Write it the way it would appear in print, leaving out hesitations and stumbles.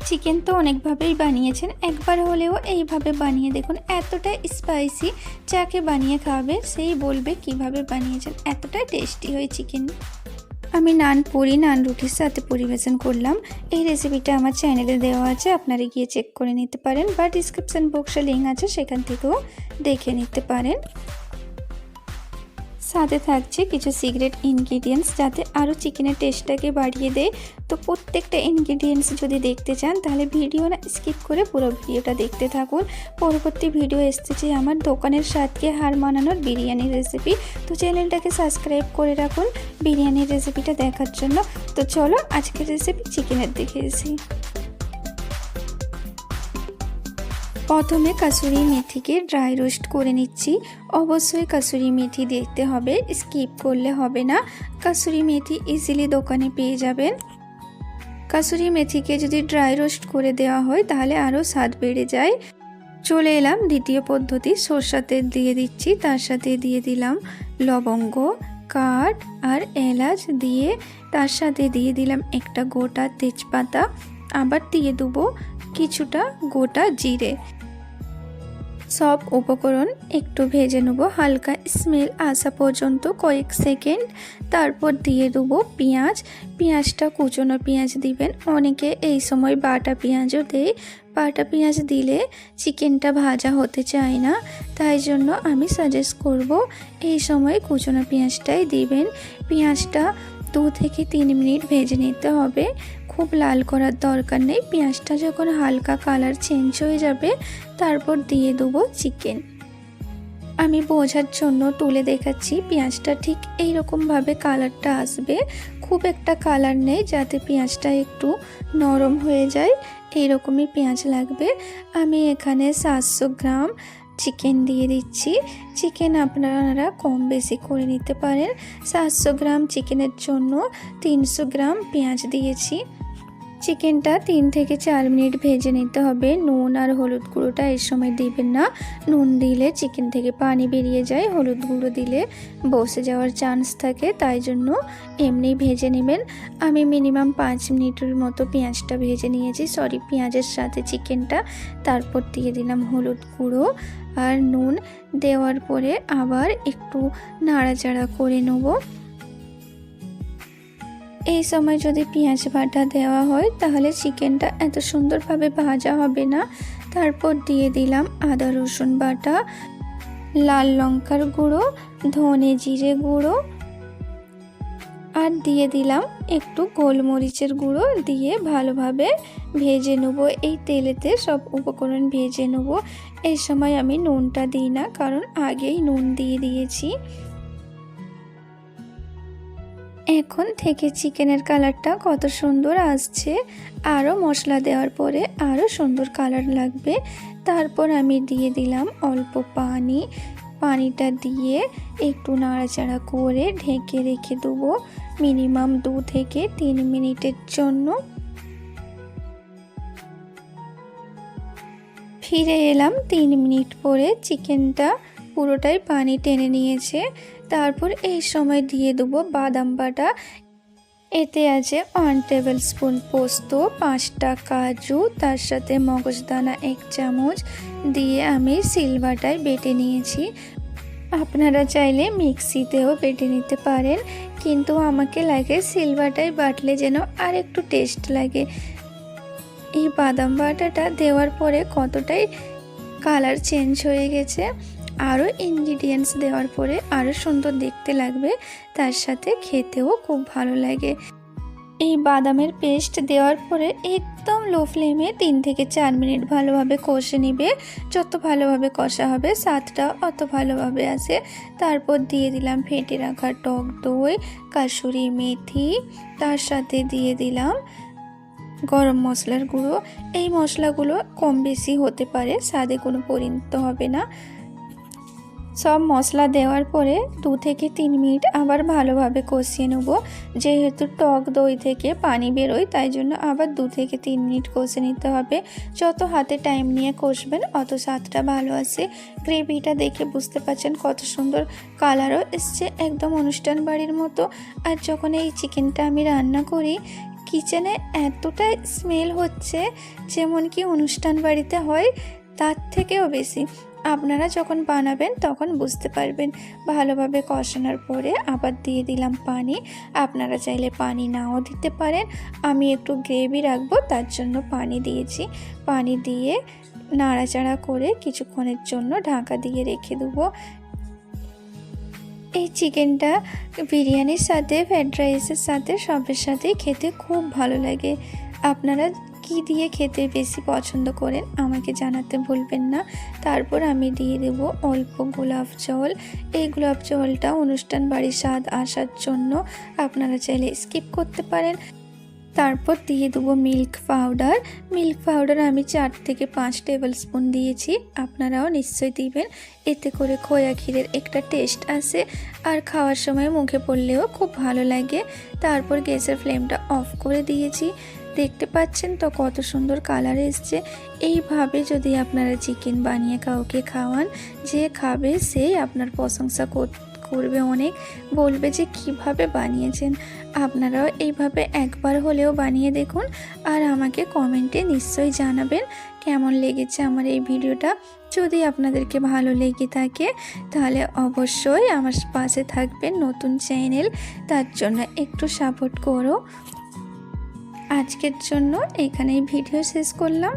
Chicken তো অনেকভাবেই বানিয়েছেন, একবার হলেও এইভাবে বানিয়ে দেখুন। এতটা স্পাইসি, যাকে বানিয়ে খাওয়াবে সেই বলবে কিভাবে বানিয়েছেন। এতটা টেস্টি হয় চিকেন। আমি নান রুটির সাথে পরিবেশন করলাম। এই রেসিপিটা আমার চ্যানেলে দেওয়া আছে, আপনারা গিয়ে চেক করে নিতে পারেন বা ডিসক্রিপশান বক্সে লিঙ্ক আছে, সেখান থেকেও দেখে নিতে পারেন। সাথে থাকছে কিছু সিক্রেট ইনগ্রিডিয়েন্টস, যাতে আরও চিকেনের টেস্টটাকে বাড়িয়ে দেয়। তো প্রত্যেকটা ইনগ্রিডিয়েন্টস যদি দেখতে চান তাহলে ভিডিও না স্কিপ করে পুরো ভিডিওটা দেখতে থাকুন। পরবর্তী ভিডিও এসেছে আমার দোকানের স্বাদকে হার মানানোর বিরিয়ানির রেসিপি। তো চ্যানেলটাকে সাবস্ক্রাইব করে রাখুন বিরিয়ানির রেসিপিটা দেখার জন্য। তো চলো আজকের রেসিপি চিকেনের দেখে এসি। প্রথমে কাসুরি মেথিকে ড্রাই রোস্ট করে নিচ্ছি। অবশ্যই কাসুরি মেথি দেখতে হবে, স্কিপ করলে হবে না। কাসুরি মেথি ইজিলি দোকানে পেয়ে যাবেন। কাসুরি মেথিকে যদি ড্রাই রোস্ট করে দেওয়া হয় তাহলে আরও স্বাদ বেড়ে যায়। চলে এলাম দ্বিতীয় পদ্ধতি, সরষের তেল দিয়ে দিচ্ছি, তার সাথে দিয়ে দিলাম লবঙ্গ, কাঠ আর এলাচ দিয়ে, তার সাথে দিয়ে দিলাম একটা গোটা তেজপাতা, আবার দিয়ে দেবো কিছুটা গোটা জিরে। সব উপকরণ একটু ভেজে নেব হালকা স্মেল আসা পর্যন্ত কয়েক সেকেন্ড। তারপর দিয়ে দেবো পেঁয়াজটা কুচনো পেঁয়াজ দিবেন। অনেকে এই সময় বাটা পেঁয়াজও দেয়। বাটা পেঁয়াজ দিলে চিকেনটা ভাজা হতে চায় না, তাই জন্য আমি সাজেস্ট করব এই সময় কুচনো পেঁয়াজটাই দিবেন। পেঁয়াজটা 2 থেকে 3 মিনিট ভেজে নিতে হবে, খুব লাল করার দরকার নেই। পেঁয়াজটা যখন হালকা কালার চেঞ্জ হয়ে যাবে তারপর দিয়ে দেবো চিকেন। আমি বোঝার জন্য তুলে দেখাচ্ছি, পেঁয়াজটা ঠিক এইরকমভাবে কালারটা আসবে, খুব একটা কালার নেই, যাতে পেঁয়াজটা একটু নরম হয়ে যায়, এইরকমই পেঁয়াজ লাগবে। আমি এখানে 700 গ্রাম চিকেন দিয়ে দিচ্ছি। চিকেন আপনারা কম বেশি করে নিতে পারেন। 700 গ্রাম চিকেনের জন্য 300 গ্রাম পেঁয়াজ দিয়েছি। চিকেনটা 3 থেকে 4 মিনিট ভেজে নিতে হবে। নুন আর হলুদ গুঁড়োটা এই সময় দিবেন না, নুন দিলে চিকেন থেকে পানি বেরিয়ে যায়, হলুদ গুঁড়ো দিলে বসে যাওয়ার চান্স থাকে, তাই জন্য এমনি ভেজে নেবেন। আমি মিনিমাম 5 মিনিটের মতো পেঁয়াজটা ভেজে নিয়েছি, পেঁয়াজের সাথে চিকেনটা। তারপর দিয়ে দিলাম হলুদ গুঁড়ো আর নুন, দেওয়ার পরে আবার একটু নাড়াচাড়া করে নেব। এই সময় যদি পেঁয়াজ বাটা দেওয়া হয় তাহলে চিকেনটা এত সুন্দরভাবে ভাজা হবে না। তারপর দিয়ে দিলাম আদা রসুন বাটা, লাল লঙ্কার গুঁড়ো, ধনে জিরে গুঁড়ো আর দিয়ে দিলাম একটু গোলমরিচের গুঁড়ো দিয়ে ভালোভাবে ভেজে নেব। এই তেলেতে সব উপকরণ ভেজে নেব। এই সময় আমি নুনটা দিই না, কারণ আগেই নুন দিয়ে দিয়েছি। এখন থেকে চিকেনের কালারটা কত সুন্দর আসছে, আরও মশলা দেওয়ার পরে আরও সুন্দর কালার লাগবে। তারপর আমি দিয়ে দিলাম অল্প পানিটা দিয়ে একটু নাড়াচাড়া করে ঢেকে রেখে দেবো মিনিমাম 2 থেকে 3 মিনিটের জন্য। ফিরে এলাম 3 মিনিট পরে, চিকেনটা পুরোটাই পানি টেনে নিয়েছে। তারপর এই সময় দিয়ে দেবো বাদাম বাটা। এতে আছে 1 টেবিল স্পুন পোস্ত, 5টা কাজু, তার সাথে মগজদানা 1 চামচ দিয়ে আমি শিলবাটায় বেটে নিয়েছি। আপনারা চাইলে মিক্সিতেও বেটে নিতে পারেন, কিন্তু আমাকে লাগে শিলবাটায় বাটলে যেন আর একটু টেস্ট লাগে। এই বাদাম বাটাটা দেওয়ার পরে কতটাই কালার চেঞ্জ হয়ে গেছে, আরও ইনগ্রিডিয়েন্টস দেওয়ার পরে আরও সুন্দর দেখতে লাগবে, তার সাথে খেতেও খুব ভালো লাগে। এই বাদামের পেস্ট দেওয়ার পরে একদম লো ফ্লেমে 3 থেকে 4 মিনিট ভালোভাবে কষে নিবে। যত ভালোভাবে কষা হবে স্বাদটা অত ভালোভাবে আসে। তারপর দিয়ে দিলাম ফেটে রাখা টক দই, কাসুরি মেথি, তার সাথে দিয়ে দিলাম গরম মশলার গুঁড়ো। এই মশলাগুলো কম বেশি হতে পারে, স্বাদে কোনো পরিণত হবে না। সব মশলা দেওয়ার পরে 2 থেকে 3 মিনিট আবার ভালোভাবে কষিয়ে নেব। যেহেতু টক দই থেকে পানি বেরোয়, তাই জন্য আবার 2 থেকে 3 মিনিট কষে নিতে হবে। যত হাতে টাইম নিয়ে কষবেন অত স্বাদটা ভালো আসে। গ্রেভিটা দেখে বুঝতে পারছেন কত সুন্দর কালারও এসছে, একদম অনুষ্ঠান বাড়ির মতো। আর যখন এই চিকেনটা আমি রান্না করি কিচেনে এতটা স্মেল হচ্ছে যেমন কি অনুষ্ঠান বাড়িতে হয়, তার থেকেও বেশি। আপনারা যখন বানাবেন তখন বুঝতে পারবেন। ভালোভাবে কষানোর পরে আবার দিয়ে দিলাম পানি। আপনারা চাইলে পানি নাও দিতে পারেন, আমি একটু গ্রেভি রাখবো তার জন্য পানি দিয়েছি। পানি দিয়ে নাড়াচাড়া করে কিছুক্ষণের জন্য ঢাকা দিয়ে রেখে দেবো। এই চিকেনটা বিরিয়ানির সাথে, ফ্রায়েড রাইসের সাথে, সবের সাথেই খেতে খুব ভালো লাগে। আপনারা কি দিয়ে খেতে বেশি পছন্দ করেন আমাকে জানাতে ভুলবেন না। তারপর আমি দিয়ে দেব অল্প গোলাপ জল। এই গোলাপ জলটা অনুষ্ঠান বাড়ির স্বাদ আসার জন্য আপনারা চাইলে স্কিপ করতে পারেন। তারপর দিয়ে দেবো মিল্ক পাউডার। মিল্ক পাউডার আমি 4 থেকে 5 টেবিল স্পুন দিয়েছি, আপনারাও নিশ্চয়ই দিবেন। এতে করে খোয়া ক্ষীরের একটা টেস্ট আসে আর খাওয়ার সময় মুখে পড়লেও খুব ভালো লাগে। তারপর গ্যাসের ফ্লেমটা অফ করে দিয়েছি। দেখতে পাচ্ছেন তো কত সুন্দর কালার এসছে। এইভাবে যদি আপনারা চিকেন বানিয়ে কাউকে খাওয়ান, যে খাবে সেই আপনার প্রশংসা করবে অনেক, বলবে যে কিভাবে বানিয়েছেন। আপনারাও এইভাবে একবার হলেও বানিয়ে দেখুন আর আমাকে কমেন্টে নিশ্চয়ই জানাবেন কেমন লেগেছে আমার এই ভিডিওটা। যদি আপনাদেরকে ভালো লেগে থাকে তাহলে অবশ্যই আমার পাশে থাকবেন। নতুন চ্যানেল, তার জন্য একটু সাপোর্ট করো। আজকের জন্য এখানেই ভিডিও শেষ করলাম।